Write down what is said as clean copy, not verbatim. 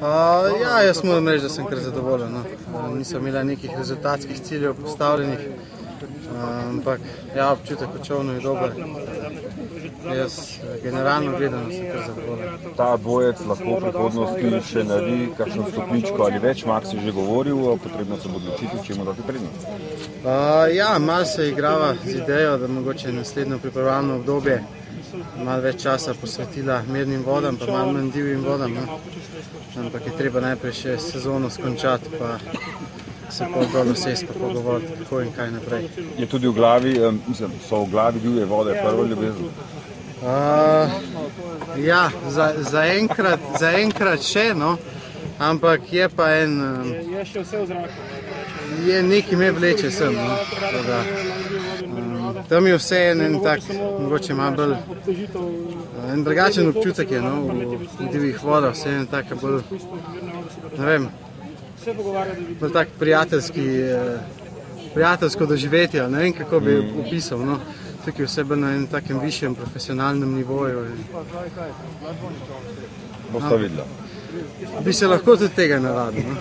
Ja, jaz moram reči, da sem kar zadovoljen. No. Nisem imela nekih rezultatskih ciljev postavljenih, ampak ja, občutek v čovnu je dober. Jaz generalno gledano sem kar zadovoljen. Ta dvojec lahko v prihodnosti še naredi kakšno stopničko ali več, Mark si že govoril, potrebno se bo odločiti, čemu dati prednost. Ja, malo se igrava z idejo, da mogoče naslednjo pripravljalno obdobje malo več časa posvetila mirnim vodam, pa malo manj divjim vodam. No. Ampak je treba najprej še sezono skončati, pa se pol dol usesti, pa pogovoriti, kako in kaj naprej. Je tudi v glavi, so v glavi divje vode prvo ljubezen? Ja, zaenkrat še, no, ampak je pa je nekaj me vleče sem, no. Tam je vse en tak, mogoče malo bolj, en drugačen občutek je, no, v divjih vodah, vse en tak bolj, ne vem, bolj tak prijateljsko doživetje, ne vem, kako bi opisal, no. Tukaj vse bolj na enem takem višjem profesionalnem nivoju. Bosta videla. Bi se lahko tudi tega navadil, no.